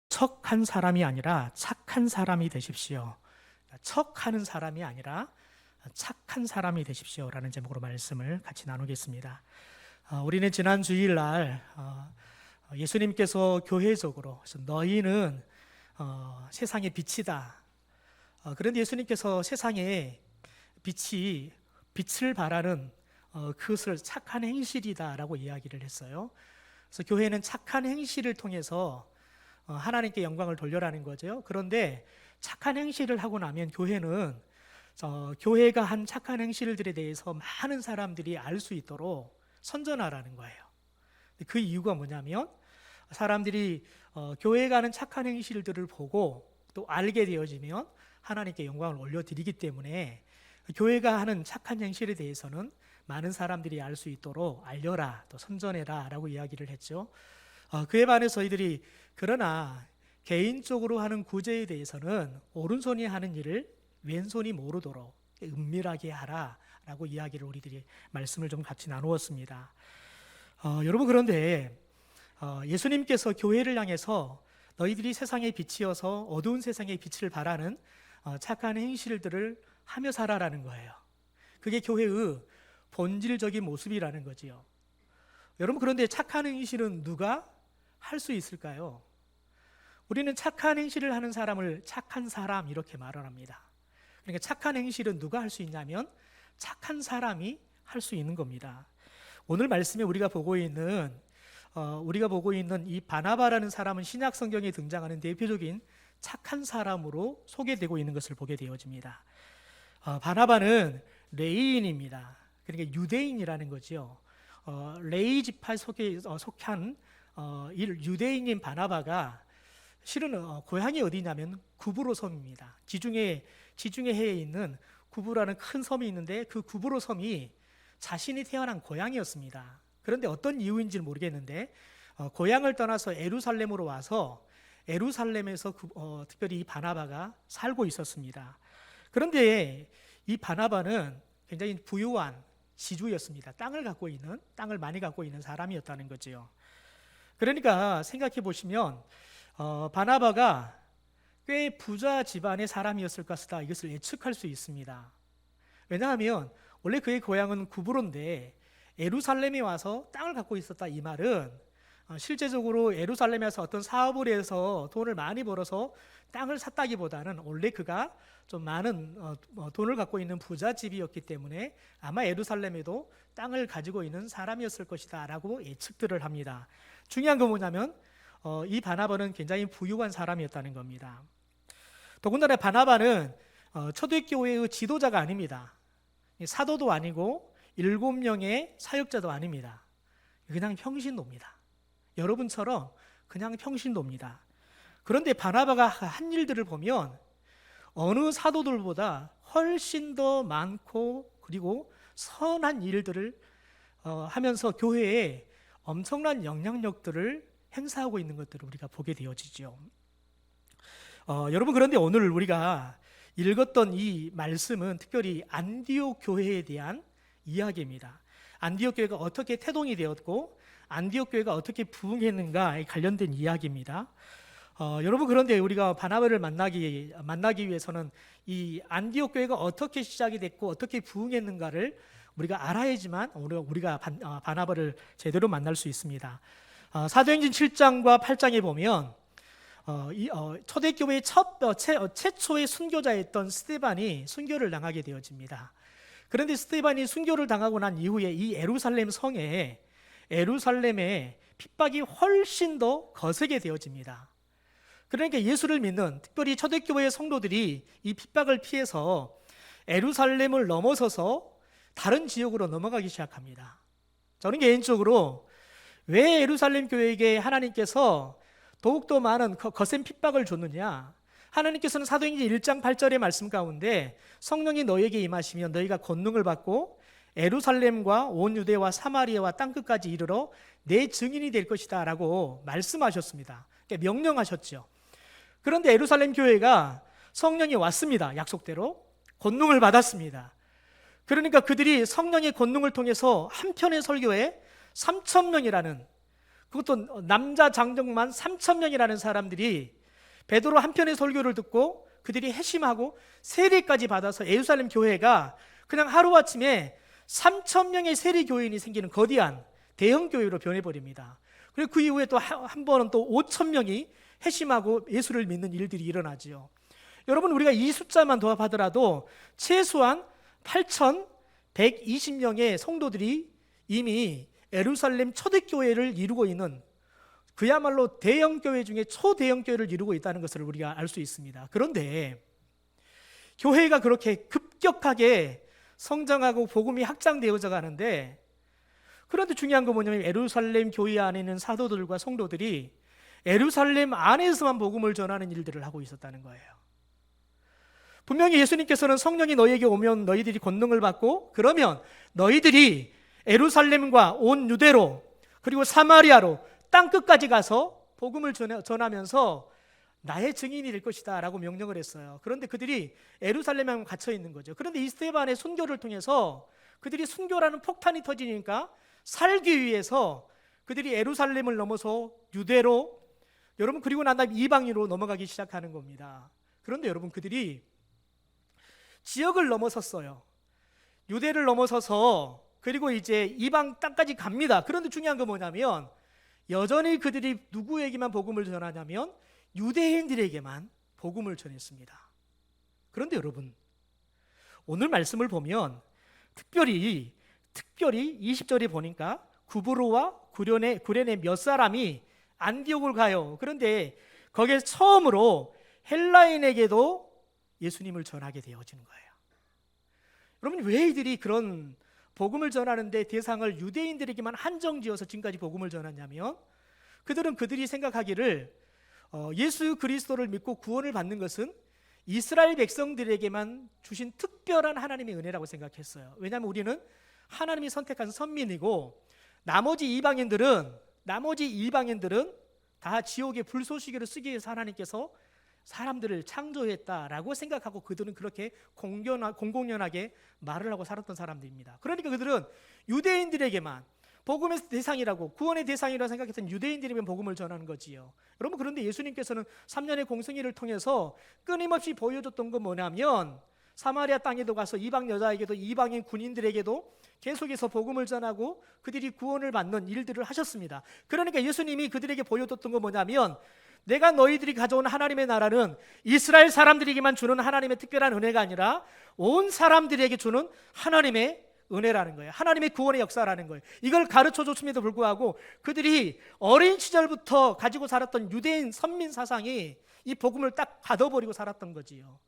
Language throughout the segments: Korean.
척한 사람이 아니라 착한 사람이 되십시오. 척하는 사람이 아니라 착한 사람이 되십시오라는 제목으로 말씀을 같이 나누겠습니다. 우리는 지난 주일날 예수님께서 교회적으로 너희는 세상의 빛이다. 그런데 예수님께서 세상에 빛을 발하는 그것을 착한 행실이다라고 이야기를 했어요. 그래서 교회는 착한 행실을 통해서 하나님께 영광을 돌려라는 거죠. 그런데 착한 행실을 하고 나면 교회는 교회가 한 착한 행실들에 대해서 많은 사람들이 알 수 있도록 선전하라는 거예요. 그 이유가 뭐냐면 사람들이 교회가 하는 착한 행실들을 보고 또 알게 되어지면 하나님께 영광을 올려드리기 때문에 교회가 하는 착한 행실에 대해서는 많은 사람들이 알 수 있도록 알려라, 또 선전해라 라고 이야기를 했죠. 그에 반해 저희들이 그러나 개인적으로 하는 구제에 대해서는 오른손이 하는 일을 왼손이 모르도록 은밀하게 하라 라고 이야기를 우리들이 말씀을 좀 같이 나누었습니다. 여러분, 그런데 예수님께서 교회를 향해서 너희들이 세상의 빛이어서 어두운 세상의 빛을 발하는 착한 행실들을 하며 살아라는 거예요. 그게 교회의 본질적인 모습이라는 거지요. 여러분, 그런데 착한 행실은 누가 할 수 있을까요? 우리는 착한 행실을 하는 사람을 착한 사람 이렇게 말을 합니다. 그러니까 착한 행실은 누가 할 수 있냐면 착한 사람이 할 수 있는 겁니다. 오늘 말씀에 우리가 보고 있는 이 바나바라는 사람은 신약 성경에 등장하는 대표적인 착한 사람으로 소개되고 있는 것을 보게 되어집니다. 바나바는 레위인입니다. 그러니까 유대인이라는 거죠. 레위 지파에 속한 유대인인 바나바가 실은 고향이 어디냐면 구브로 섬입니다. 지중해 해에 있는 구브라는 큰 섬이 있는데 그 구브로 섬이 자신이 태어난 고향이었습니다. 그런데 어떤 이유인지는 모르겠는데 고향을 떠나서 예루살렘으로 와서 예루살렘에서 특별히 이 바나바가 살고 있었습니다. 그런데 이 바나바는 굉장히 부유한 지주였습니다. 땅을 많이 갖고 있는 사람이었다는 거죠. 그러니까 생각해 보시면 바나바가 꽤 부자 집안의 사람이었을 것이다, 이것을 예측할 수 있습니다. 왜냐하면 원래 그의 고향은 구브로인데 예루살렘에 와서 땅을 갖고 있었다, 이 말은 실제적으로 예루살렘에서 어떤 사업을 해서 돈을 많이 벌어서 땅을 샀다기보다는 원래 그가 좀 많은 돈을 갖고 있는 부잣집이었기 때문에 아마 예루살렘에도 땅을 가지고 있는 사람이었을 것이다 라고 예측들을 합니다. 중요한 건 뭐냐면 이 바나바는 굉장히 부유한 사람이었다는 겁니다. 더군다나 바나바는 초대교회의 지도자가 아닙니다. 사도도 아니고 7명의 사역자도 아닙니다. 그냥 평신도입니다. 여러분처럼 그냥 평신도입니다. 그런데 바나바가 한 일들을 보면 어느 사도들보다 훨씬 더 많고 그리고 선한 일들을 하면서 교회에 엄청난 영향력들을 행사하고 있는 것들을 우리가 보게 되어지죠. 여러분, 그런데 오늘 우리가 읽었던 이 말씀은 특별히 안디옥 교회에 대한 이야기입니다. 안디옥 교회가 어떻게 태동이 되었고 안디옥 교회가 어떻게 부흥했는가에 관련된 이야기입니다. 여러분, 그런데 우리가 바나바를 만나기 위해서는 이 안디옥 교회가 어떻게 시작이 됐고 어떻게 부흥했는가를 우리가 알아야지만 우리가 바나바를 제대로 만날 수 있습니다. 사도행전 7장과 8장에 보면 초대교회의 최초의 순교자였던 스데반이 순교를 당하게 되어집니다. 그런데 스데반이 순교를 당하고 난 이후에 이 예루살렘에 핍박이 훨씬 더 거세게 되어집니다. 그러니까 예수를 믿는 특별히 초대교회의 성도들이 이 핍박을 피해서 예루살렘을 넘어서서 다른 지역으로 넘어가기 시작합니다. 저는 개인적으로 왜 예루살렘 교회에게 하나님께서 더욱더 많은 거센 핍박을 줬느냐? 하나님께서는 사도행전 1장 8절의 말씀 가운데 성령이 너에게 임하시면 너희가 권능을 받고 예루살렘과 온 유대와 사마리아와 땅끝까지 이르러 내 증인이 될 것이다 라고 말씀하셨습니다. 그러니까 명령하셨죠. 그런데 예루살렘 교회가 성령이 왔습니다. 약속대로 권능을 받았습니다. 그러니까 그들이 성령의 권능을 통해서 한편의 설교에 3,000명이라는, 그것도 남자 장정만 3,000명이라는 사람들이 베드로 한 편의 설교를 듣고 그들이 회심하고 세례까지 받아서 예루살렘 교회가 그냥 하루아침에 3,000명의 세례 교인이 생기는 거대한 대형 교회로 변해버립니다. 그리고 그 이후에 또 한 번은 또 5,000명이 회심하고 예수를 믿는 일들이 일어나지요. 여러분, 우리가 이 숫자만 도합하더라도 최소한 8,120명의 성도들이 이미 예루살렘 초대교회를 이루고 있는, 그야말로 대형교회 중에 초대형교회를 이루고 있다는 것을 우리가 알 수 있습니다. 그런데 교회가 그렇게 급격하게 성장하고 복음이 확장되어져 가는데, 그런데 중요한 건 뭐냐면 예루살렘 교회 안에 있는 사도들과 성도들이 예루살렘 안에서만 복음을 전하는 일들을 하고 있었다는 거예요. 분명히 예수님께서는 성령이 너희에게 오면 너희들이 권능을 받고, 그러면 너희들이 예루살렘과 온 유대로 그리고 사마리아로 땅끝까지 가서 복음을 전하면서 나의 증인이 될 것이다 라고 명령을 했어요. 그런데 그들이 예루살렘에 갇혀 있는 거죠. 그런데 이 스데반의 순교를 통해서 그들이 순교라는 폭탄이 터지니까 살기 위해서 그들이 예루살렘을 넘어서 유대로, 여러분, 그리고 난 다음에 이방인으로 넘어가기 시작하는 겁니다. 그런데 여러분, 그들이 지역을 넘어섰어요. 유대를 넘어서서 그리고 이제 이방 땅까지 갑니다. 그런데 중요한 건 뭐냐면 여전히 그들이 누구에게만 복음을 전하냐면 유대인들에게만 복음을 전했습니다. 그런데 여러분, 오늘 말씀을 보면 특별히 20절에 보니까 구브로와 구레네 몇 사람이 안디옥을 가요. 그런데 거기에 처음으로 헬라인에게도 예수님을 전하게 되어지는 거예요. 여러분, 왜 이들이 그런 복음을 전하는데 대상을 유대인들에게만 한정지어서 지금까지 복음을 전하냐면, 그들이 생각하기를 예수 그리스도를 믿고 구원을 받는 것은 이스라엘 백성들에게만 주신 특별한 하나님의 은혜라고 생각했어요. 왜냐하면 우리는 하나님이 선택한 선민이고 나머지 이방인들은 다 지옥의 불쏘시개를 쓰기 위해서 하나님께서 사람들을 창조했다라고 생각하고 그들은 그렇게 공공연하게 말을 하고 살았던 사람들입니다. 그러니까 그들은 유대인들에게만 복음의 대상이라고, 구원의 대상이라고 생각했던 유대인들에게만 복음을 전하는 거지요. 여러분, 그런데 예수님께서는 3년의 공생애를 통해서 끊임없이 보여줬던 건 뭐냐면 사마리아 땅에도 가서 이방 여자에게도 이방인 군인들에게도 계속해서 복음을 전하고 그들이 구원을 받는 일들을 하셨습니다. 그러니까 예수님이 그들에게 보여줬던 건 뭐냐면 내가 너희들이 가져온 하나님의 나라는 이스라엘 사람들에게만 주는 하나님의 특별한 은혜가 아니라 온 사람들에게 주는 하나님의 은혜라는 거예요. 하나님의 구원의 역사라는 거예요. 이걸 가르쳐 줬음에도 불구하고 그들이 어린 시절부터 가지고 살았던 유대인 선민 사상이 이 복음을 딱 가둬버리고 살았던 거지요.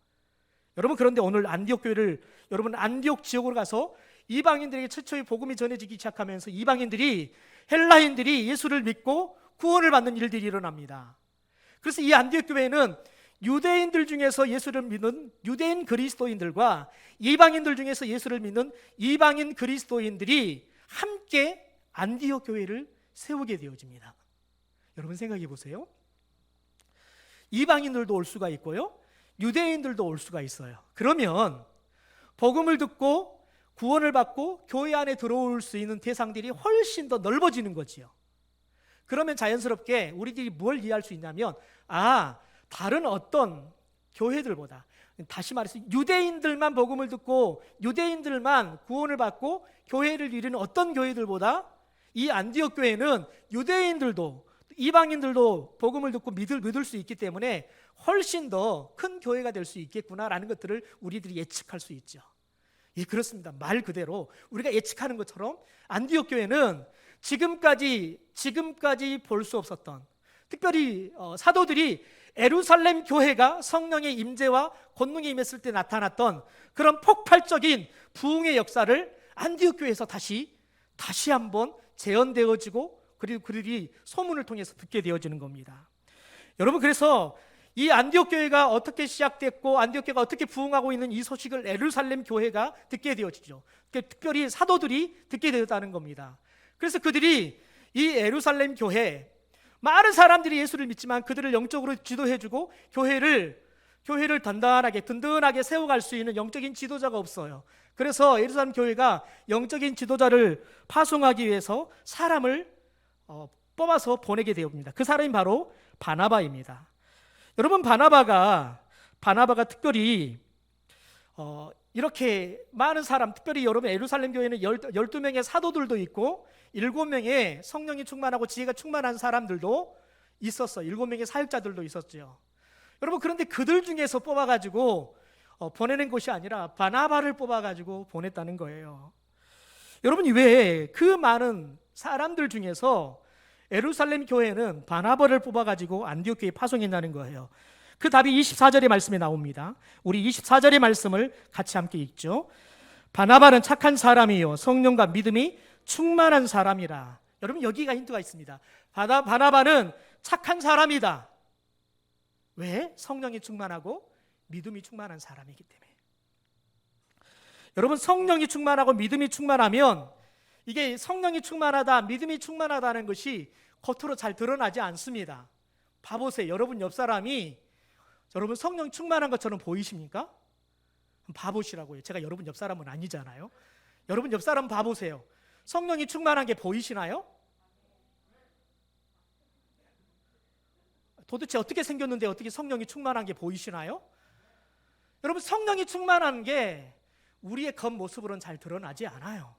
여러분, 그런데 오늘 안디옥 교회를, 여러분, 안디옥 지역으로 가서 이방인들에게 최초의 복음이 전해지기 시작하면서 이방인들이, 헬라인들이 예수를 믿고 구원을 받는 일들이 일어납니다. 그래서 이 안디옥 교회는 유대인들 중에서 예수를 믿는 유대인 그리스도인들과 이방인들 중에서 예수를 믿는 이방인 그리스도인들이 함께 안디옥 교회를 세우게 되어집니다. 여러분, 생각해 보세요. 이방인들도 올 수가 있고요, 유대인들도 올 수가 있어요. 그러면 복음을 듣고 구원을 받고 교회 안에 들어올 수 있는 대상들이 훨씬 더 넓어지는 거지요. 그러면 자연스럽게 우리들이 뭘 이해할 수 있냐면, 다른 어떤 교회들보다, 다시 말해서 유대인들만 복음을 듣고 유대인들만 구원을 받고 교회를 이루는 어떤 교회들보다 이 안디옥 교회는 유대인들도 이방인들도 복음을 듣고 믿을 수 있기 때문에 훨씬 더 큰 교회가 될 수 있겠구나라는 것들을 우리들이 예측할 수 있죠. 예, 그렇습니다. 말 그대로 우리가 예측하는 것처럼 안디옥 교회는 지금까지 볼 수 없었던, 특별히 사도들이 예루살렘 교회가 성령의 임재와 권능이 임했을 때 나타났던 그런 폭발적인 부흥의 역사를 안디옥 교회에서 다시 한번 재현되어지고, 그리고 그들이 소문을 통해서 듣게 되어지는 겁니다. 여러분, 그래서 이 안디옥 교회가 어떻게 시작됐고 안디옥 교회가 어떻게 부흥하고 있는 이 소식을 예루살렘 교회가 듣게 되어지죠. 특별히 사도들이 듣게 되었다는 겁니다. 그래서 그들이 이 예루살렘 교회, 많은 사람들이 예수를 믿지만 그들을 영적으로 지도해주고 교회를 든든하게 세워갈 수 있는 영적인 지도자가 없어요. 그래서 예루살렘 교회가 영적인 지도자를 파송하기 위해서 사람을 뽑아서 보내게 되옵니다. 그 사람이 바로 바나바입니다. 여러분, 바나바가 특별히 이렇게 많은 사람, 특별히 여러분 예루살렘 교회는 12명의 사도들도 있고 7명의 성령이 충만하고 지혜가 충만한 사람들도 있었어요. 7명의 사역자들도 있었죠. 여러분, 그런데 그들 중에서 뽑아가지고 보내는 것이 아니라 바나바를 뽑아가지고 보냈다는 거예요. 여러분이 왜 그 많은 사람들 중에서 예루살렘 교회는 바나바를 뽑아가지고 안디옥 교회에 파송했다는 거예요. 그 답이 24절의 말씀에 나옵니다. 우리 24절의 말씀을 같이 함께 읽죠. 바나바는 착한 사람이요 성령과 믿음이 충만한 사람이라. 여러분, 여기가 힌트가 있습니다. 바나바는 착한 사람이다. 왜? 성령이 충만하고 믿음이 충만한 사람이기 때문에. 여러분, 성령이 충만하고 믿음이 충만하면, 이게 성령이 충만하다, 믿음이 충만하다는 것이 겉으로 잘 드러나지 않습니다. 봐보세요. 여러분 옆 사람이 여러분 성령 충만한 것처럼 보이십니까? 봐보시라고요. 제가 여러분 옆 사람은 아니잖아요. 여러분 옆 사람 봐보세요. 성령이 충만한 게 보이시나요? 도대체 어떻게 생겼는데 어떻게 성령이 충만한 게 보이시나요? 여러분, 성령이 충만한 게 우리의 겉모습으로는 잘 드러나지 않아요.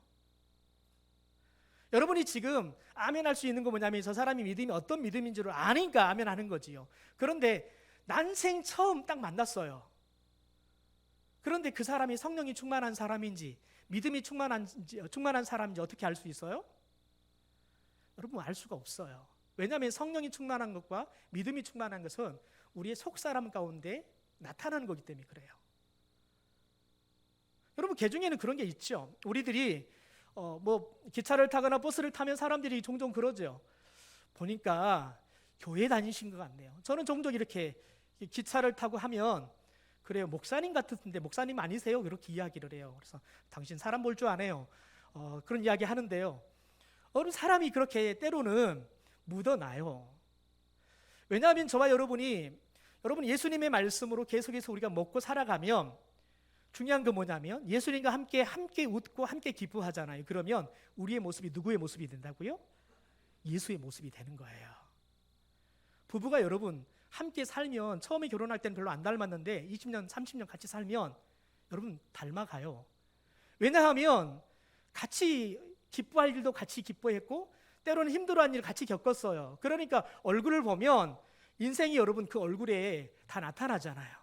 여러분이 지금 아멘할 수 있는 거 뭐냐면 저 사람이 믿음이 어떤 믿음인 줄을 아니까 아멘하는 거지요. 그런데 난생 처음 딱 만났어요. 그런데 그 사람이 성령이 충만한 사람인지 믿음이 충만한 사람인지 어떻게 알 수 있어요? 여러분, 알 수가 없어요. 왜냐하면 성령이 충만한 것과 믿음이 충만한 것은 우리의 속사람 가운데 나타나는 거기 때문에 그래요. 여러분, 개중에는 그런 게 있죠. 우리들이 기차를 타거나 버스를 타면 사람들이 종종 그러죠. 보니까 교회 다니신 것 같네요. 저는 종종 이렇게 기차를 타고 하면 그래요, 목사님 같은데 목사님 아니세요? 이렇게 이야기를 해요. 그래서 당신 사람 볼 줄 아네요. 그런 이야기 하는데요. 어느 사람이 그렇게 때로는 묻어나요. 왜냐하면 저와 여러분 예수님의 말씀으로 계속해서 우리가 먹고 살아가면 중요한 건 뭐냐면 예수님과 함께 웃고 함께 기뻐하잖아요. 그러면 우리의 모습이 누구의 모습이 된다고요? 예수의 모습이 되는 거예요. 부부가 여러분 함께 살면 처음에 결혼할 때는 별로 안 닮았는데 20년, 30년 같이 살면 여러분 닮아가요. 왜냐하면 같이 기뻐할 일도 같이 기뻐했고 때로는 힘들어하는 일을 같이 겪었어요. 그러니까 얼굴을 보면 인생이 여러분 그 얼굴에 다 나타나잖아요.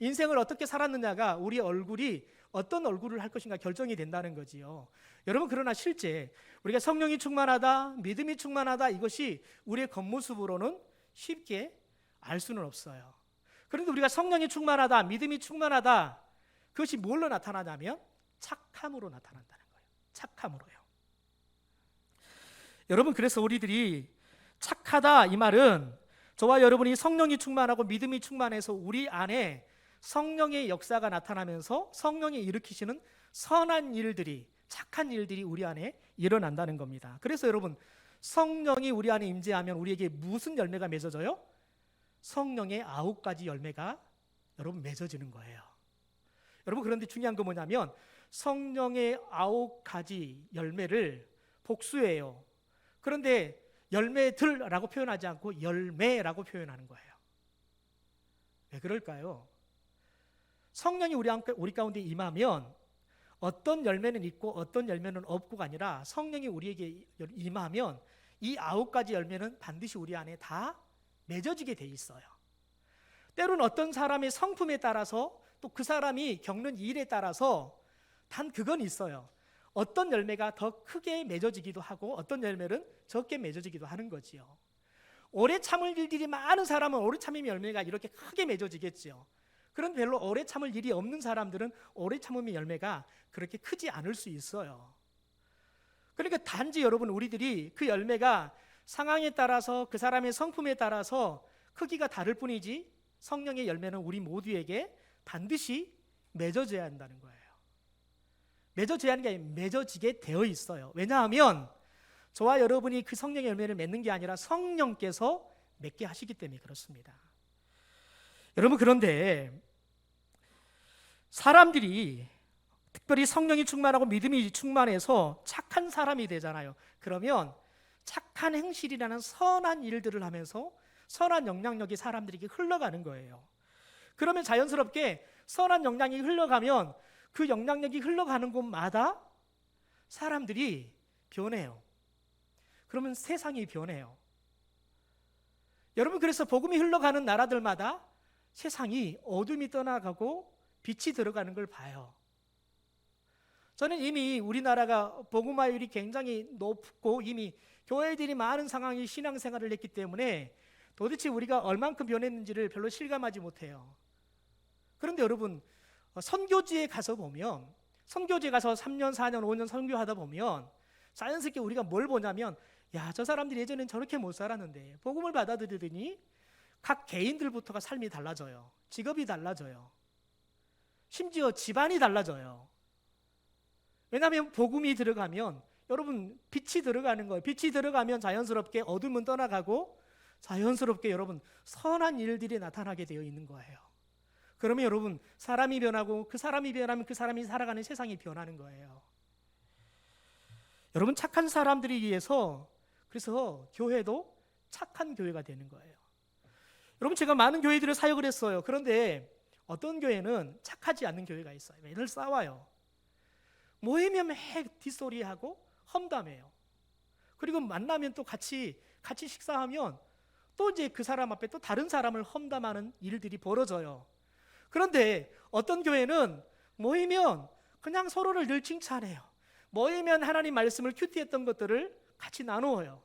인생을 어떻게 살았느냐가 우리 얼굴이 어떤 얼굴을 할 것인가 결정이 된다는 거지요. 여러분, 그러나 실제 우리가 성령이 충만하다, 믿음이 충만하다, 이것이 우리의 겉모습으로는 쉽게 알 수는 없어요. 그런데 우리가 성령이 충만하다, 믿음이 충만하다, 그것이 뭘로 나타나냐면 착함으로 나타난다는 거예요. 착함으로요. 여러분, 그래서 우리들이 착하다 이 말은 저와 여러분이 성령이 충만하고 믿음이 충만해서 우리 안에 성령의 역사가 나타나면서 성령이 일으키시는 선한 일들이, 착한 일들이 우리 안에 일어난다는 겁니다. 그래서 여러분, 성령이 우리 안에 임재하면 우리에게 무슨 열매가 맺어져요? 성령의 9가지 열매가 여러분 맺어지는 거예요. 여러분, 그런데 중요한 건 뭐냐면 성령의 9가지 열매를 복수해요. 그런데 열매들라고 표현하지 않고 열매라고 표현하는 거예요. 왜 그럴까요? 성령이 우리 가운데 임하면 어떤 열매는 있고 어떤 열매는 없고가 아니라 성령이 우리에게 임하면 이 9가지 열매는 반드시 우리 안에 다 맺어지게 돼 있어요. 때로는 어떤 사람의 성품에 따라서 또 그 사람이 겪는 일에 따라서 단 그건 있어요. 어떤 열매가 더 크게 맺어지기도 하고 어떤 열매는 적게 맺어지기도 하는 거지요. 오래 참을 일들이 많은 사람은 오래 참음의 열매가 이렇게 크게 맺어지겠죠. 그런데 별로 오래 참을 일이 없는 사람들은 오래 참음의 열매가 그렇게 크지 않을 수 있어요. 그러니까 단지 여러분 우리들이 그 열매가 상황에 따라서 그 사람의 성품에 따라서 크기가 다를 뿐이지 성령의 열매는 우리 모두에게 반드시 맺어져야 한다는 거예요. 맺어져야 하는 게 아니라 맺어지게 되어 있어요. 왜냐하면 저와 여러분이 그 성령의 열매를 맺는 게 아니라 성령께서 맺게 하시기 때문에 그렇습니다. 여러분, 그런데 사람들이 특별히 성령이 충만하고 믿음이 충만해서 착한 사람이 되잖아요. 그러면 착한 행실이라는 선한 일들을 하면서 선한 영향력이 사람들에게 흘러가는 거예요. 그러면 자연스럽게 선한 영향이 흘러가면 그 영향력이 흘러가는 곳마다 사람들이 변해요. 그러면 세상이 변해요. 여러분, 그래서 복음이 흘러가는 나라들마다 세상이 어둠이 떠나가고 빛이 들어가는 걸 봐요. 저는 이미 우리나라가 복음화율이 굉장히 높고 이미 교회들이 많은 상황이 신앙생활을 했기 때문에 도대체 우리가 얼만큼 변했는지를 별로 실감하지 못해요. 그런데 여러분, 선교지에 가서 보면, 선교지에 가서 3년, 4년, 5년 선교하다 보면 자연스럽게 우리가 뭘 보냐면, 야, 저 사람들이 예전엔 저렇게 못 살았는데 복음을 받아들이더니 각 개인들부터가 삶이 달라져요. 직업이 달라져요. 심지어 집안이 달라져요. 왜냐하면 복음이 들어가면 여러분 빛이 들어가는 거예요. 빛이 들어가면 자연스럽게 어둠은 떠나가고 자연스럽게 여러분 선한 일들이 나타나게 되어 있는 거예요. 그러면 여러분 사람이 변하고 그 사람이 변하면 그 사람이 살아가는 세상이 변하는 거예요. 여러분 착한 사람들이 위해서 그래서 교회도 착한 교회가 되는 거예요. 여러분 제가 많은 교회들을 사역을 했어요. 그런데 어떤 교회는 착하지 않는 교회가 있어요. 매일 싸워요. 모이면 매 뒷소리하고 험담해요. 그리고 만나면 또 같이 식사하면 또 이제 그 사람 앞에 또 다른 사람을 험담하는 일들이 벌어져요. 그런데 어떤 교회는 모이면 그냥 서로를 늘 칭찬해요. 모이면 하나님 말씀을 큐티했던 것들을 같이 나누어요.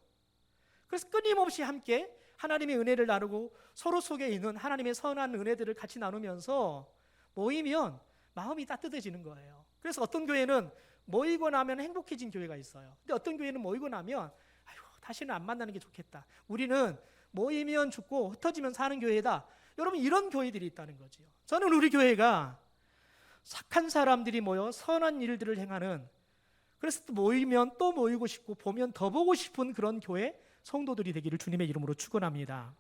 그래서 끊임없이 함께 하나님의 은혜를 나누고 서로 속에 있는 하나님의 선한 은혜들을 같이 나누면서 모이면 마음이 따뜻해지는 거예요. 그래서 어떤 교회는 모이고 나면 행복해진 교회가 있어요. 근데 어떤 교회는 모이고 나면 아이고 다시는 안 만나는 게 좋겠다. 우리는 모이면 죽고 흩어지면 사는 교회다. 여러분 이런 교회들이 있다는 거죠. 저는 우리 교회가 착한 사람들이 모여 선한 일들을 행하는, 그래서 또 모이면 또 모이고 싶고 보면 더 보고 싶은 그런 교회 성도들이 되기를 주님의 이름으로 축원합니다.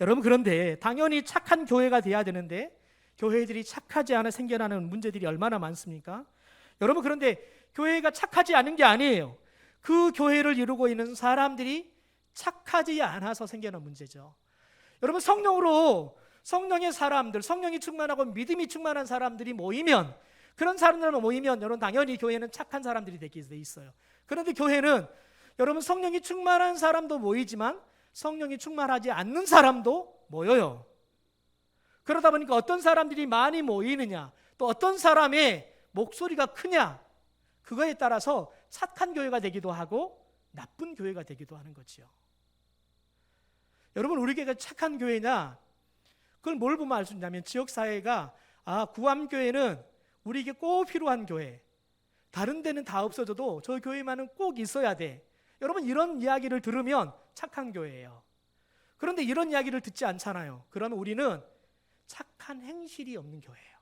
여러분 그런데 당연히 착한 교회가 돼야 되는데 교회들이 착하지 않아 생겨나는 문제들이 얼마나 많습니까? 여러분 그런데 교회가 착하지 않은 게 아니에요. 그 교회를 이루고 있는 사람들이 착하지 않아서 생겨난 문제죠. 여러분 성령의 사람들, 성령이 충만하고 믿음이 충만한 사람들이 모이면, 그런 사람들만 모이면 여러분 당연히 교회는 착한 사람들이 되게 돼 있어요. 그런데 교회는 여러분 성령이 충만한 사람도 모이지만 성령이 충만하지 않는 사람도 모여요. 그러다 보니까 어떤 사람들이 많이 모이느냐, 또 어떤 사람의 목소리가 크냐, 그거에 따라서 착한 교회가 되기도 하고 나쁜 교회가 되기도 하는 거지요. 여러분 우리 교회가 착한 교회냐, 그걸 뭘 보면 알 수 있냐면 지역사회가 구암교회는 우리에게 꼭 필요한 교회, 다른 데는 다 없어져도 저 교회만은 꼭 있어야 돼. 여러분 이런 이야기를 들으면 착한 교회예요. 그런데 이런 이야기를 듣지 않잖아요. 그러면 우리는 착한 행실이 없는 교회예요.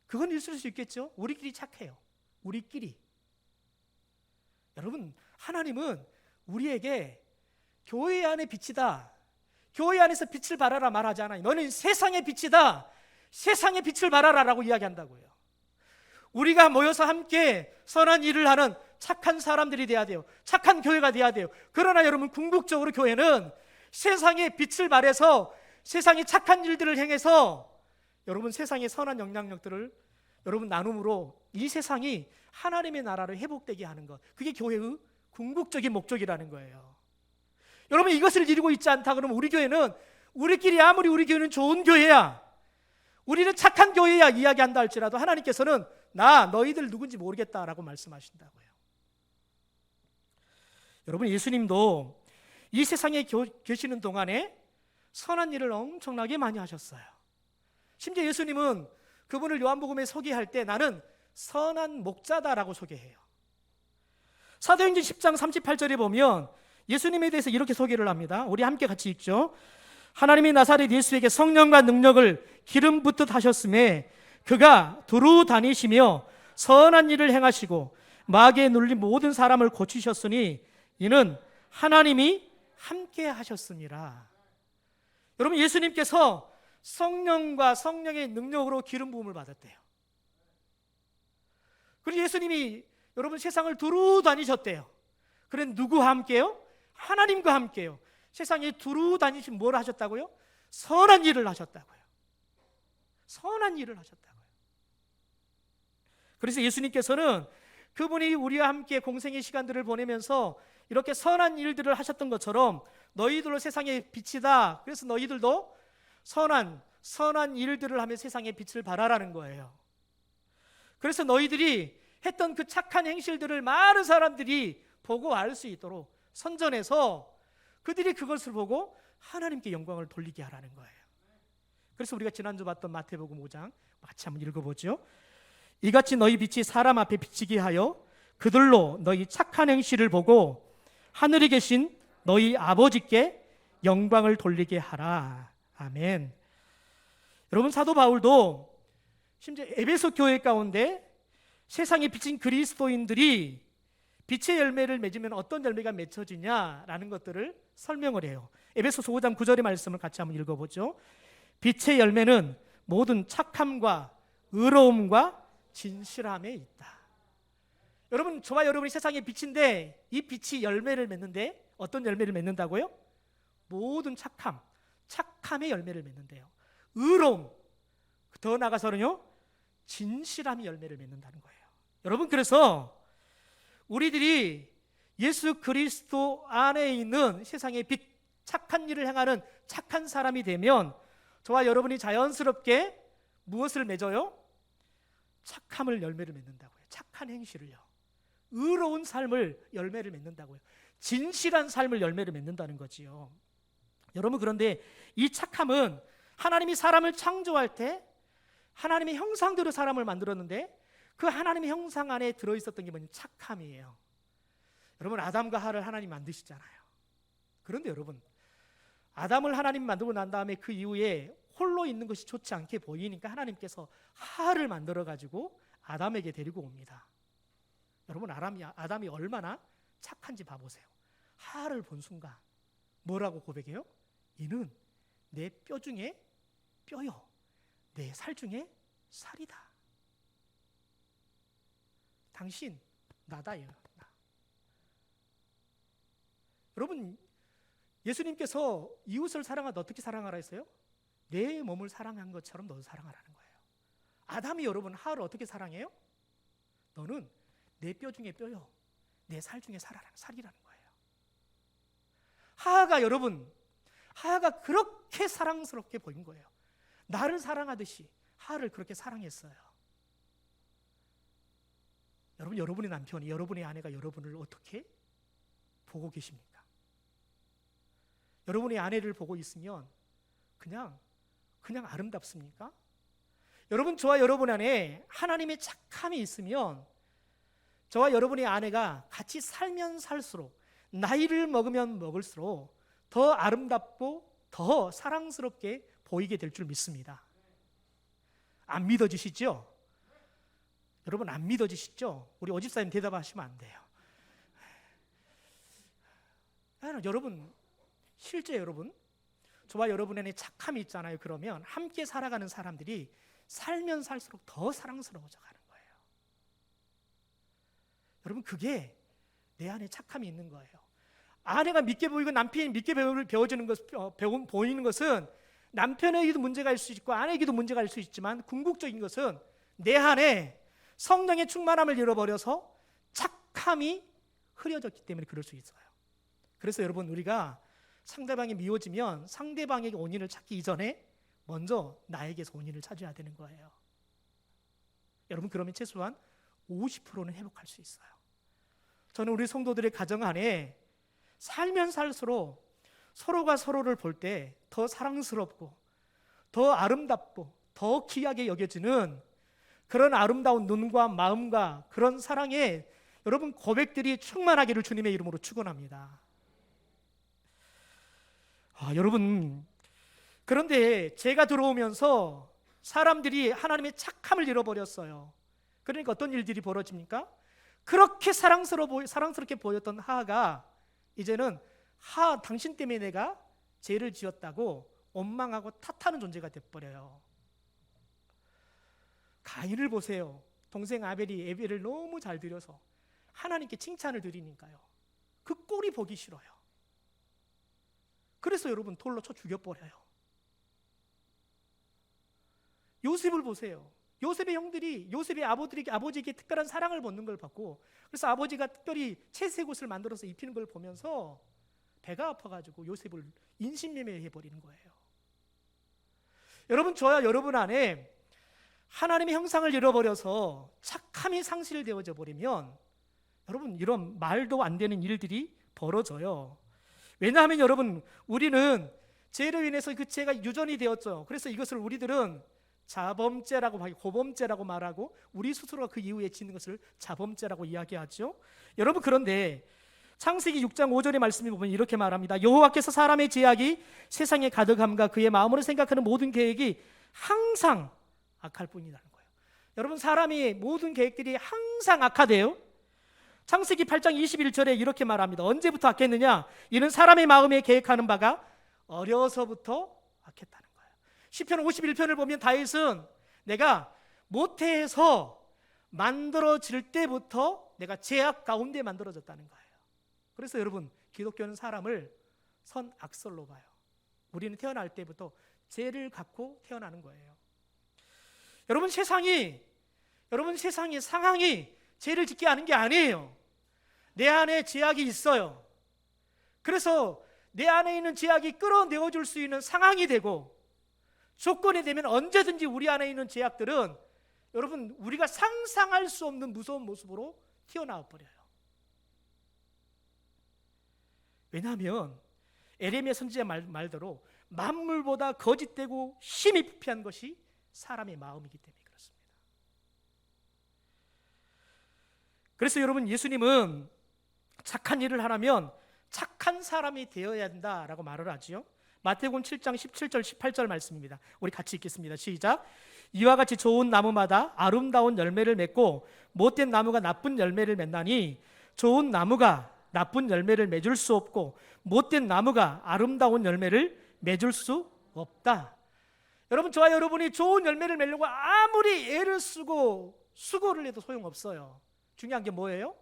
그건 있을 수 있겠죠. 우리끼리 착해요. 우리끼리. 여러분 하나님은 우리에게 교회 안에 빛이다, 교회 안에서 빛을 발하라 말하지 않아요. 너는 세상의 빛이다, 세상의 빛을 발하라 라고 이야기한다고요. 우리가 모여서 함께 선한 일을 하는 착한 사람들이 돼야 돼요. 착한 교회가 돼야 돼요. 그러나 여러분 궁극적으로 교회는 세상의 빛을 발해서 세상의 착한 일들을 행해서 여러분 세상의 선한 영향력들을 여러분 나눔으로 이 세상이 하나님의 나라로 회복되게 하는 것, 그게 교회의 궁극적인 목적이라는 거예요. 여러분 이것을 이루고 있지 않다 그러면 우리 교회는 우리끼리 아무리 우리 교회는 좋은 교회야, 우리는 착한 교회야 이야기한다 할지라도 하나님께서는 너희들 누군지 모르겠다라고 말씀하신다고요. 여러분 예수님도 이 세상에 계시는 동안에 선한 일을 엄청나게 많이 하셨어요. 심지어 예수님은 그분을 요한복음에 소개할 때 나는 선한 목자다라고 소개해요. 사도행전 10장 38절에 보면 예수님에 대해서 이렇게 소개를 합니다. 우리 함께 같이 읽죠. 하나님이 나사렛 예수에게 성령과 능력을 기름 붓듯 하셨음에 그가 두루 다니시며 선한 일을 행하시고 마귀에 눌린 모든 사람을 고치셨으니 이는 하나님이 함께 하셨습니다. 여러분 예수님께서 성령과 성령의 능력으로 기름 부음을 받았대요. 그리고 예수님이 여러분 세상을 두루 다니셨대요. 그런데 누구와 함께요? 하나님과 함께요. 세상에 두루 다니신 뭘 하셨다고요? 선한 일을 하셨다고요. 선한 일을 하셨다고요. 그래서 예수님께서는 그분이 우리와 함께 공생의 시간들을 보내면서 이렇게 선한 일들을 하셨던 것처럼 너희들로 세상의 빛이다. 그래서 너희들도 선한 일들을 하며 세상의 빛을 발하라는 거예요. 그래서 너희들이 했던 그 착한 행실들을 많은 사람들이 보고 알 수 있도록 선전해서 그들이 그것을 보고 하나님께 영광을 돌리게 하라는 거예요. 그래서 우리가 지난주 봤던 마태복음 5장 같이 한번 읽어보죠. 이같이 너희 빛이 사람 앞에 비치게 하여 그들로 너희 착한 행실을 보고 하늘에 계신 너희 아버지께 영광을 돌리게 하라. 아멘. 여러분, 사도 바울도 심지어 에베소 교회 가운데 세상에 비친 그리스도인들이 빛의 열매를 맺으면 어떤 열매가 맺혀지냐라는 것들을 설명을 해요. 에베소서 5장 9절의 말씀을 같이 한번 읽어보죠. 빛의 열매는 모든 착함과 의로움과 진실함에 있다. 여러분, 저와 여러분이 세상의 빛인데 이 빛이 열매를 맺는데 어떤 열매를 맺는다고요? 모든 착함의 열매를 맺는데요. 의로움, 더 나아가서는요, 진실함이 열매를 맺는다는 거예요. 여러분, 그래서 우리들이 예수 그리스도 안에 있는 세상의 빛, 착한 일을 행하는 착한 사람이 되면 저와 여러분이 자연스럽게 무엇을 맺어요? 착함을 열매를 맺는다고요. 착한 행실을요. 의로운 삶을 열매를 맺는다고요. 진실한 삶을 열매를 맺는다는 거지요. 여러분, 그런데 이 착함은 하나님이 사람을 창조할 때 하나님의 형상대로 사람을 만들었는데 그 하나님의 형상 안에 들어있었던 게 뭐냐면 착함이에요. 여러분, 아담과 하와를 하나님 만드시잖아요. 그런데 여러분, 아담을 하나님 만들고 난 다음에 그 이후에 홀로 있는 것이 좋지 않게 보이니까 하나님께서 하와를 만들어가지고 아담에게 데리고 옵니다. 여러분, 아담이 얼마나 착한지 봐보세요. 하와를 본 순간 뭐라고 고백해요? 이는 내 뼈 중에 뼈요, 내 살 중에 살이다. 당신 나다예요. 나. 여러분, 예수님께서 이웃을 사랑하다 어떻게 사랑하라 했어요? 내 몸을 사랑한 것처럼 너도 사랑하라는 거예요. 아담이 여러분 하와를 어떻게 사랑해요? 너는 내 뼈 중에 뼈요, 내 살 중에 살이라는 거예요. 하와가 그렇게 사랑스럽게 보인 거예요. 나를 사랑하듯이 하와를 그렇게 사랑했어요. 여러분, 여러분의 남편이, 여러분의 아내가 여러분을 어떻게 보고 계십니까? 여러분의 아내를 보고 있으면 그냥 아름답습니까? 여러분, 저와 여러분 안에 하나님의 착함이 있으면 저와 여러분의 아내가 같이 살면 살수록, 나이를 먹으면 먹을수록 더 아름답고 더 사랑스럽게 보이게 될 줄 믿습니다. 안 믿어지시죠? 여러분, 안 믿어지시죠? 우리 오집사님 대답하시면 안 돼요. 여러분, 실제 여러분, 저와 여러분 안에 착함이 있잖아요. 그러면 함께 살아가는 사람들이 살면 살수록 더 사랑스러워져 가는 거예요. 여러분, 그게 내 안에 착함이 있는 거예요. 아내가 믿게 보이고 남편이 믿게 보이는 것은 남편에게도 문제가 있을 수 있고 아내에게도 문제가 있을 수 있지만 궁극적인 것은 내 안에 성령의 충만함을 잃어버려서 착함이 흐려졌기 때문에 그럴 수 있어요. 그래서 여러분, 우리가 상대방이 미워지면 상대방에게 원인을 찾기 이전에 먼저 나에게서 원인을 찾아야 되는 거예요. 여러분, 그러면 최소한 50%는 회복할 수 있어요. 저는 우리 성도들의 가정 안에 살면 살수록 서로가 서로를 볼 때 더 사랑스럽고 더 아름답고 더 귀하게 여겨지는 그런 아름다운 눈과 마음과 그런 사랑에 여러분 고백들이 충만하기를 주님의 이름으로 축원합니다. 여러분, 그런데 제가 들어오면서 사람들이 하나님의 착함을 잃어버렸어요. 그러니까 어떤 일들이 벌어집니까? 그렇게 사랑스럽게 보였던 하와가 이제는 당신 때문에 내가 죄를 지었다고 원망하고 탓하는 존재가 돼버려요. 가인을 보세요. 동생 아벨이 예배를 너무 잘 드려서 하나님께 칭찬을 드리니까요, 그 꼴이 보기 싫어요. 그래서 여러분 돌로 쳐 죽여버려요. 요셉을 보세요. 요셉의 형들이 요셉의 아버지에게 특별한 사랑을 받는 걸 봤고, 그래서 아버지가 특별히 채색 옷을 만들어서 입히는 걸 보면서 배가 아파가지고 요셉을 인신매매해버리는 거예요. 여러분, 저와 여러분 안에 하나님의 형상을 잃어버려서 착함이 상실되어져 버리면 여러분 이런 말도 안 되는 일들이 벌어져요. 왜냐하면 여러분, 우리는 죄로 인해서 그 죄가 유전이 되었죠. 그래서 이것을 우리들은 자범죄라고 하고 고범죄라고 말하고, 우리 스스로가 그 이후에 짓는 것을 자범죄라고 이야기하죠. 여러분, 그런데 창세기 6장 5절의 말씀을 보면 이렇게 말합니다. 여호와께서 사람의 죄악이 세상에 가득함과 그의 마음으로 생각하는 모든 계획이 항상 악할 뿐이라는 거예요. 여러분, 사람의 모든 계획들이 항상 악하대요. 창세기 8장 21절에 이렇게 말합니다. 언제부터 악했느냐? 이는 사람의 마음에 계획하는 바가 어려서부터 악했다는 거예요. 시편 51편을 보면 다윗은 내가 모태에서 만들어질 때부터 내가 죄악 가운데 만들어졌다는 거예요. 그래서 여러분, 기독교는 사람을 선악설로 봐요. 우리는 태어날 때부터 죄를 갖고 태어나는 거예요. 여러분, 세상이 상황이 죄를 짓게 하는 게 아니에요. 내 안에 죄악이 있어요. 그래서 내 안에 있는 죄악이 끌어내어줄 수 있는 상황이 되고 조건이 되면 언제든지 우리 안에 있는 죄악들은 여러분, 우리가 상상할 수 없는 무서운 모습으로 튀어나와 버려요. 왜냐하면 에레미야 선지자 말대로 만물보다 거짓되고 심히 부패한 것이 사람의 마음이기 때문에 그렇습니다. 그래서 여러분, 예수님은 착한 일을 하려면 착한 사람이 되어야 된다라고 말을 하지요. 마태복음 7장 17절 18절 말씀입니다. 우리 같이 읽겠습니다. 시작. 이와 같이 좋은 나무마다 아름다운 열매를 맺고 못된 나무가 나쁜 열매를 맺나니 좋은 나무가 나쁜 열매를 맺을 수 없고 못된 나무가 아름다운 열매를 맺을 수 없다. 여러분, 저와 여러분이 좋은 열매를 맺려고 아무리 애를 쓰고 수고를 해도 소용없어요. 중요한 게 뭐예요?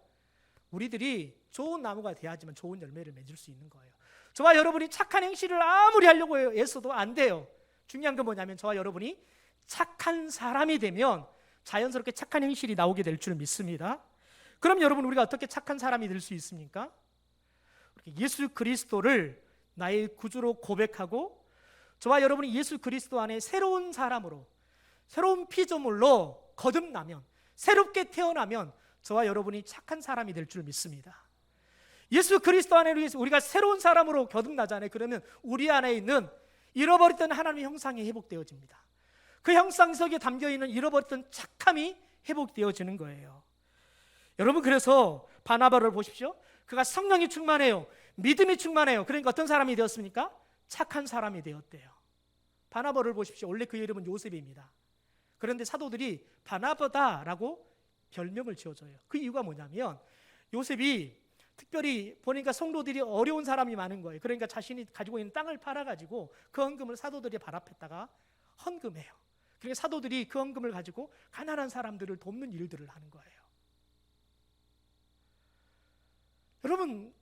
우리들이 좋은 나무가 돼야지만 좋은 열매를 맺을 수 있는 거예요. 저와 여러분이 착한 행실을 아무리 하려고 애써도 안 돼요. 중요한 건 뭐냐면 저와 여러분이 착한 사람이 되면 자연스럽게 착한 행실이 나오게 될 줄 믿습니다. 그럼 여러분, 우리가 어떻게 착한 사람이 될 수 있습니까? 예수 그리스도를 나의 구주로 고백하고 저와 여러분이 예수 그리스도 안에 새로운 사람으로, 새로운 피조물로 거듭나면, 새롭게 태어나면 저와 여러분이 착한 사람이 될 줄 믿습니다. 예수 그리스도 안에 우리가 새로운 사람으로 거듭나잖아요. 그러면 우리 안에 있는 잃어버렸던 하나님의 형상이 회복되어집니다. 그 형상 속에 담겨있는 잃어버렸던 착함이 회복되어지는 거예요. 여러분, 그래서 바나바를 보십시오. 그가 성령이 충만해요. 믿음이 충만해요. 그러니까 어떤 사람이 되었습니까? 착한 사람이 되었대요. 바나바를 보십시오. 원래 그 이름은 요셉입니다. 그런데 사도들이 바나바다라고 별명을 지어줘요. 그 이유가 뭐냐면 요셉이 특별히 보니까 성도들이 어려운 사람이 많은 거예요. 그러니까 자신이 가지고 있는 땅을 팔아가지고 그 헌금을 사도들이 발 앞에다가 헌금해요. 그러니까 사도들이 그 헌금을 가지고 가난한 사람들을 돕는 일들을 하는 거예요. 여러분,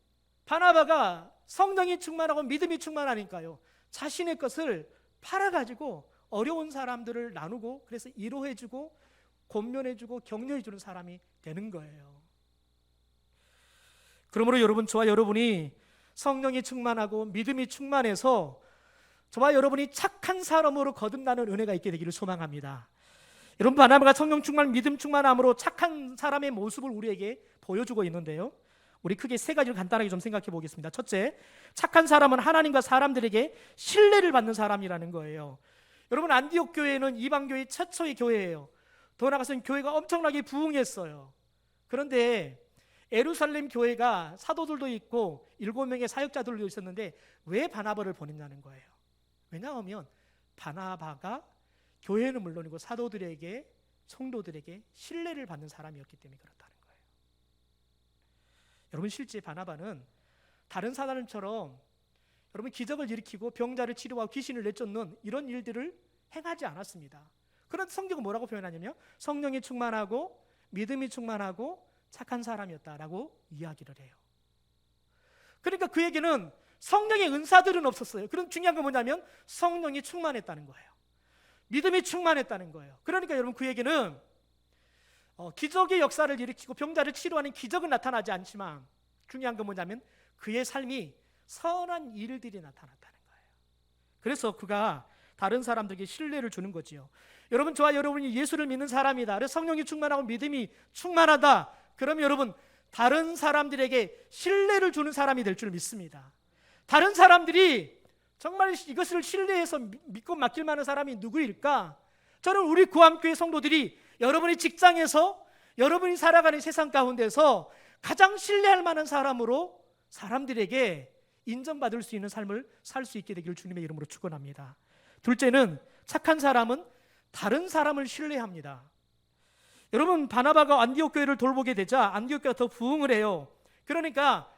바나바가 성령이 충만하고 믿음이 충만하니까요, 자신의 것을 팔아가지고 어려운 사람들을 나누고, 그래서 위로해주고 권면해주고 격려해주는 사람이 되는 거예요. 그러므로 여러분, 저와 여러분이 성령이 충만하고 믿음이 충만해서 저와 여러분이 착한 사람으로 거듭나는 은혜가 있게 되기를 소망합니다. 여러분, 바나바가 성령 충만, 믿음 충만함으로 착한 사람의 모습을 우리에게 보여주고 있는데요, 우리 크게 세 가지를 간단하게 좀 생각해 보겠습니다. 첫째, 착한 사람은 하나님과 사람들에게 신뢰를 받는 사람이라는 거예요. 여러분, 안디옥 교회는 이방교회 최초의 교회예요. 더 나아가서는 교회가 엄청나게 부흥했어요. 그런데 예루살렘 교회가 사도들도 있고 7명의 사역자들도 있었는데 왜 바나바를 보냈냐는 거예요. 왜냐하면 바나바가 교회는 물론이고 사도들에게, 성도들에게 신뢰를 받는 사람이었기 때문에 그렇다는 거예요. 여러분, 실제 바나바는 다른 사람처럼 여러분 기적을 일으키고 병자를 치료하고 귀신을 내쫓는 이런 일들을 행하지 않았습니다. 그런데 성경은 뭐라고 표현하냐면 성령이 충만하고 믿음이 충만하고 착한 사람이었다라고 이야기를 해요. 그러니까 그에게는 성령의 은사들은 없었어요. 그런 중요한 건 뭐냐면 성령이 충만했다는 거예요. 믿음이 충만했다는 거예요. 그러니까 여러분 그에게는 기적의 역사를 일으키고 병자를 치료하는 기적은 나타나지 않지만 중요한 건 뭐냐면 그의 삶이 선한 일들이 나타났다는 거예요. 그래서 그가 다른 사람들에게 신뢰를 주는 거지요. 여러분, 저와 여러분이 예수를 믿는 사람이다, 그래서 성령이 충만하고 믿음이 충만하다, 그러면 여러분 다른 사람들에게 신뢰를 주는 사람이 될 줄 믿습니다. 다른 사람들이 정말 이것을 신뢰해서 믿고 맡길 만한 사람이 누구일까? 저는 우리 구암교회 성도들이 여러분의 직장에서, 여러분이 살아가는 세상 가운데서 가장 신뢰할 만한 사람으로 사람들에게 인정받을 수 있는 삶을 살 수 있게 되기를 주님의 이름으로 축원합니다. 둘째는 착한 사람은 다른 사람을 신뢰합니다. 여러분, 바나바가 안디옥 교회를 돌보게 되자 안디옥 교회가 더 부흥을 해요. 그러니까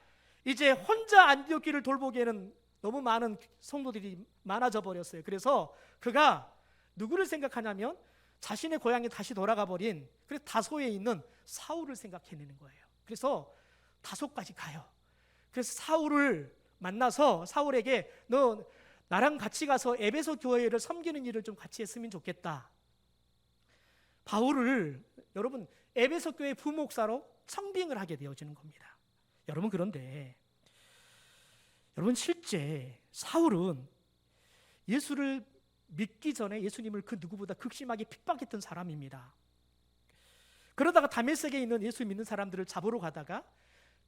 이제 혼자 안디옥 교회를 돌보기에는 너무 많은 성도들이 많아져 버렸어요. 그래서 그가 누구를 생각하냐면 자신의 고향에 다시 돌아가 버린 그래서 다소에 있는 사울을 생각해내는 거예요. 그래서 다소까지 가요. 그래서 사울을 만나서 사울에게 너 나랑 같이 가서 에베소 교회를 섬기는 일을 좀 같이 했으면 좋겠다. 바울을 여러분 에베소 교회 부목사로 청빙을 하게 되어지는 겁니다. 여러분, 그런데 여러분 실제 사울은 예수를 믿기 전에 예수님을 그 누구보다 극심하게 핍박했던 사람입니다. 그러다가 다메섹에 있는 예수 믿는 사람들을 잡으러 가다가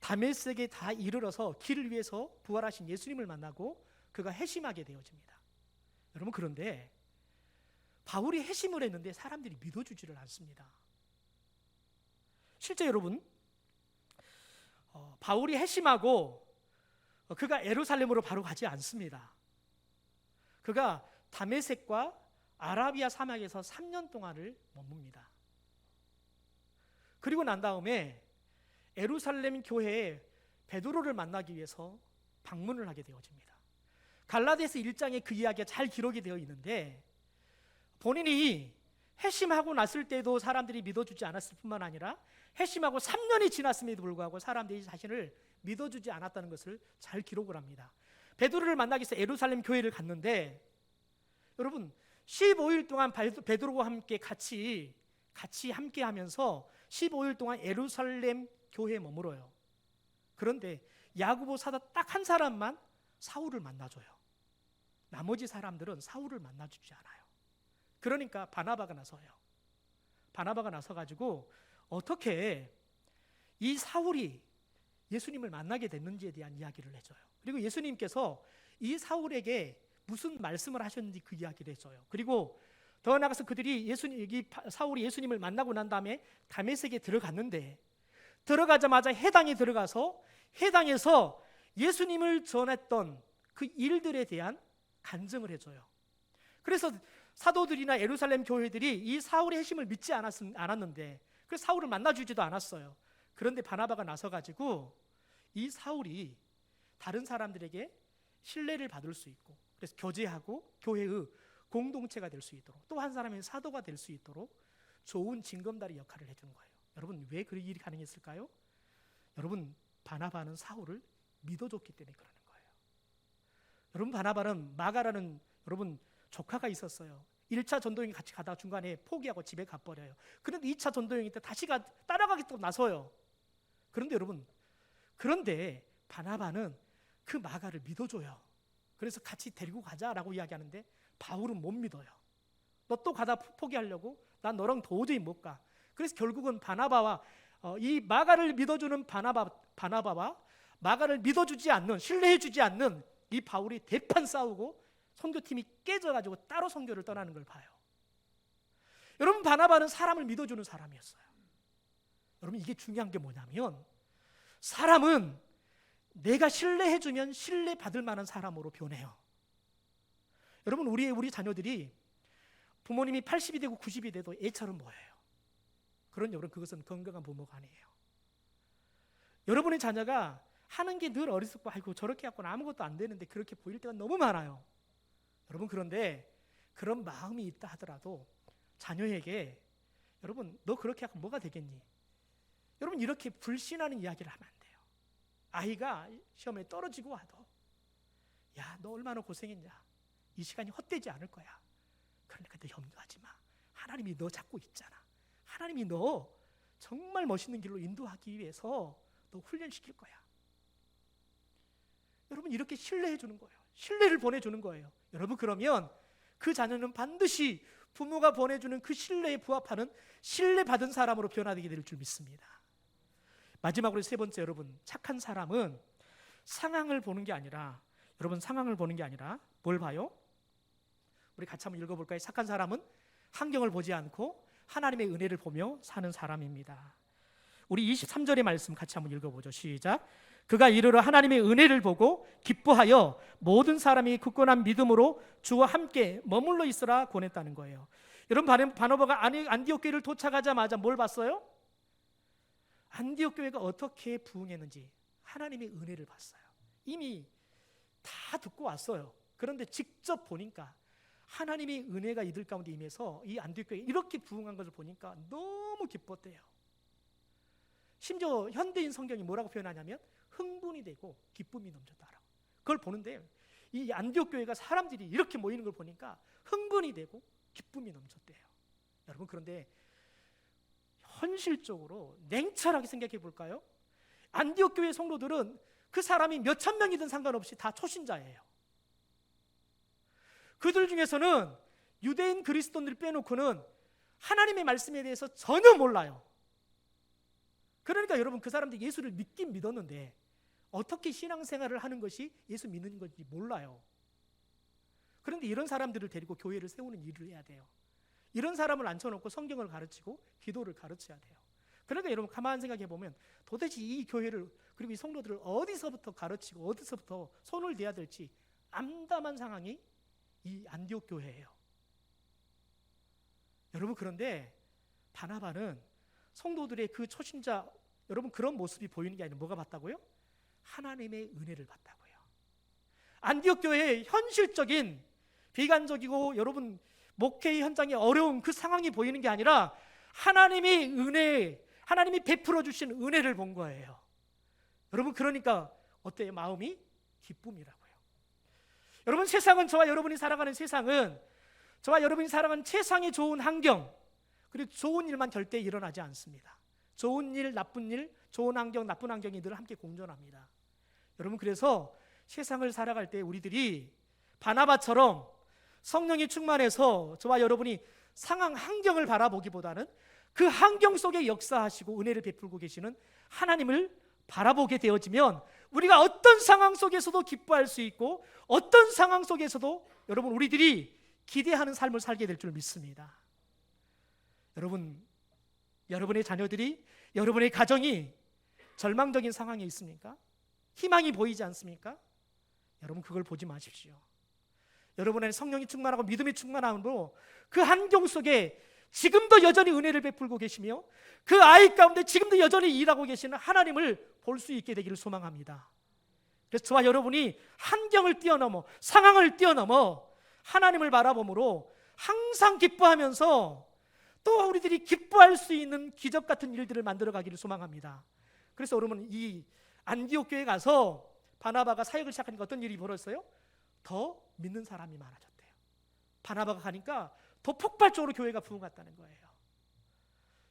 다메섹에 다 이르러서 길을 위해서 부활하신 예수님을 만나고 그가 회심하게 되어집니다. 여러분, 그런데 바울이 회심을 했는데 사람들이 믿어주지를 않습니다. 실제 여러분, 바울이 회심하고 그가 예루살렘으로 바로 가지 않습니다. 그가 다메섹과 아라비아 사막에서 3년 동안을 머뭅니다. 그리고 난 다음에 예루살렘 교회에 베드로를 만나기 위해서 방문을 하게 되어집니다. 갈라디아서 1장에 그 이야기가 잘 기록이 되어 있는데 본인이 회심하고 났을 때도 사람들이 믿어주지 않았을 뿐만 아니라 회심하고 3년이 지났음에도 불구하고 사람들이 자신을 믿어주지 않았다는 것을 잘 기록을 합니다. 베드로를 만나기 위해서 예루살렘 교회를 갔는데 여러분 15일 동안 베드로와 함께 같이 함께 하면서 15일 동안 예루살렘 교회에 머물어요. 그런데 야고보 사도 딱 한 사람만 사울을 만나줘요. 나머지 사람들은 사울을 만나주지 않아요. 그러니까 바나바가 나서요. 바나바가 나서가지고 어떻게 이 사울이 예수님을 만나게 됐는지에 대한 이야기를 해줘요. 그리고 예수님께서 이 사울에게 무슨 말씀을 하셨는지 그 이야기를 해줘요. 그리고 더 나아가서 그들이 사울이 예수님을 만나고 난 다음에 다메섹에 들어갔는데 들어가자마자 해당에 들어가서 해당에서 예수님을 전했던 그 일들에 대한 간증을 해줘요. 그래서 사도들이나 예루살렘 교회들이 이 사울의 회심을 믿지 않았는데 그래서 사울을 만나주지도 않았어요. 그런데 바나바가 나서가지고 이 사울이 다른 사람들에게 신뢰를 받을 수 있고 그래서 교제하고 교회의 공동체가 될 수 있도록 또 한 사람의 사도가 될 수 있도록 좋은 징검다리 역할을 해주는 거예요. 여러분, 왜 그 일이 가능했을까요? 여러분, 바나바는 사울을 믿어줬기 때문에 그러는 거예요. 여러분, 바나바는 마가라는 여러분 조카가 있었어요. 1차 전도여행 같이 가다가 중간에 포기하고 집에 가버려요. 그런데 2차 전도여행 때 다시 따라가겠다고 나서요. 그런데 여러분, 그런데 바나바는 그 마가를 믿어줘요. 그래서 같이 데리고 가자라고 이야기하는데 바울은 못 믿어요. 너 또 가다 포기하려고? 난 너랑 도저히 못 가. 그래서 결국은 바나바와 이 마가를 믿어주는 바나바와 마가를 믿어주지 않는, 신뢰해주지 않는 이 바울이 대판 싸우고 선교팀이 깨져가지고 따로 선교를 떠나는 걸 봐요. 여러분, 바나바는 사람을 믿어주는 사람이었어요. 여러분, 이게 중요한 게 뭐냐면 사람은 내가 신뢰해주면 신뢰받을 만한 사람으로 변해요. 여러분, 우리 자녀들이 부모님이 80이 되고 90이 돼도 애처럼 보여요. 그런 여러분, 그것은 건강한 부모가 아니에요. 여러분의 자녀가 하는 게 늘 어리석고 아이고 저렇게 갖고는 아무것도 안 되는데 그렇게 보일 때가 너무 많아요. 여러분, 그런데 그런 마음이 있다 하더라도 자녀에게 여러분 너 그렇게 하고 뭐가 되겠니? 여러분, 이렇게 불신하는 이야기를 하면 안 돼요. 아이가 시험에 떨어지고 와도 야, 너 얼마나 고생했냐. 이 시간이 헛되지 않을 거야. 그러니까 너 염려하지 마. 하나님이 너 잡고 있잖아. 하나님이 너 정말 멋있는 길로 인도하기 위해서 너 훈련시킬 거야. 여러분, 이렇게 신뢰해 주는 거예요. 신뢰를 보내주는 거예요. 여러분, 그러면 그 자녀는 반드시 부모가 보내주는 그 신뢰에 부합하는 신뢰받은 사람으로 변화되게 될 줄 믿습니다. 마지막으로 세 번째, 여러분, 착한 사람은 상황을 보는 게 아니라, 여러분, 상황을 보는 게 아니라 뭘 봐요? 우리 같이 한번 읽어볼까요? 착한 사람은 환경을 보지 않고 하나님의 은혜를 보며 사는 사람입니다. 우리 23절의 말씀 같이 한번 읽어보죠. 시작. 그가 이르러 하나님의 은혜를 보고 기뻐하여 모든 사람이 굳건한 믿음으로 주와 함께 머물러 있으라 권했다는 거예요. 여러분, 바나바가 안디옥 교회를 도착하자마자 뭘 봤어요? 안디옥 교회가 어떻게 부흥했는지 하나님의 은혜를 봤어요. 이미 다 듣고 왔어요. 그런데 직접 보니까 하나님의 은혜가 이들 가운데 임해서 이 안디옥 교회 이렇게 부흥한 것을 보니까 너무 기뻤대요. 심지어 현대인 성경이 뭐라고 표현하냐면 흥분이 되고 기쁨이 넘쳤다라고. 그걸 보는데 이 안디옥 교회가 사람들이 이렇게 모이는 걸 보니까 흥분이 되고 기쁨이 넘쳤대요. 여러분, 그런데 현실적으로 냉철하게 생각해 볼까요? 안디옥 교회 성도들은 그 사람이 몇천 명이든 상관없이 다 초신자예요. 그들 중에서는 유대인 그리스도인들 빼놓고는 하나님의 말씀에 대해서 전혀 몰라요. 그러니까 여러분, 그 사람들이 예수를 믿긴 믿었는데 어떻게 신앙생활을 하는 것이 예수 믿는 건지 몰라요. 그런데 이런 사람들을 데리고 교회를 세우는 일을 해야 돼요. 이런 사람을 앉혀놓고 성경을 가르치고 기도를 가르쳐야 돼요. 그러니까 여러분, 가만히 생각해 보면 도대체 이 교회를, 그리고 이 성도들을 어디서부터 가르치고 어디서부터 손을 대야 될지 암담한 상황이 이 안디옥 교회예요. 여러분, 그런데 바나바는 성도들의 그 초신자, 여러분, 그런 모습이 보이는 게 아니라 뭐가 봤다고요? 하나님의 은혜를 봤다고요. 안디옥 교회의 현실적인 비관적이고 여러분 목회 현장에 어려운 그 상황이 보이는 게 아니라 하나님의 은혜, 하나님이 베풀어 주신 은혜를 본 거예요. 여러분, 그러니까 어때요? 마음이 기쁨이라고요. 여러분, 세상은, 저와 여러분이 살아가는 세상은, 저와 여러분이 살아가는 세상의 좋은 환경, 그리고 좋은 일만 절대 일어나지 않습니다. 좋은 일, 나쁜 일, 좋은 환경, 나쁜 환경이 늘 함께 공존합니다. 여러분, 그래서 세상을 살아갈 때 우리들이 바나바처럼 성령이 충만해서 저와 여러분이 상황, 환경을 바라보기보다는 그 환경 속에 역사하시고 은혜를 베풀고 계시는 하나님을 바라보게 되어지면 우리가 어떤 상황 속에서도 기뻐할 수 있고 어떤 상황 속에서도 여러분, 우리들이 기대하는 삶을 살게 될 줄 믿습니다. 여러분, 여러분의 자녀들이, 여러분의 가정이 절망적인 상황에 있습니까? 희망이 보이지 않습니까? 여러분, 그걸 보지 마십시오. 여러분의 성령이 충만하고 믿음이 충만함으로 그 환경 속에 지금도 여전히 은혜를 베풀고 계시며 그 아이 가운데 지금도 여전히 일하고 계시는 하나님을 볼 수 있게 되기를 소망합니다. 그래서 저와 여러분이 환경을 뛰어넘어, 상황을 뛰어넘어 하나님을 바라봄으로 항상 기뻐하면서 또 우리들이 기뻐할 수 있는 기적 같은 일들을 만들어가기를 소망합니다. 그래서 여러분, 이 안디옥 교회에 가서 바나바가 사역을 시작하니까 어떤 일이 벌어졌어요? 더 믿는 사람이 많아졌대요. 바나바가 가니까 더 폭발적으로 교회가 부흥했다는 거예요.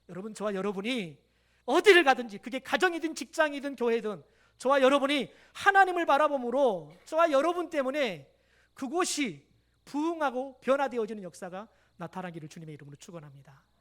여러분, 저와 여러분이 어디를 가든지, 그게 가정이든 직장이든 교회든, 저와 여러분이 하나님을 바라봄으로 저와 여러분 때문에 그곳이 부흥하고 변화되어지는 역사가 나타나기를 주님의 이름으로 축원합니다.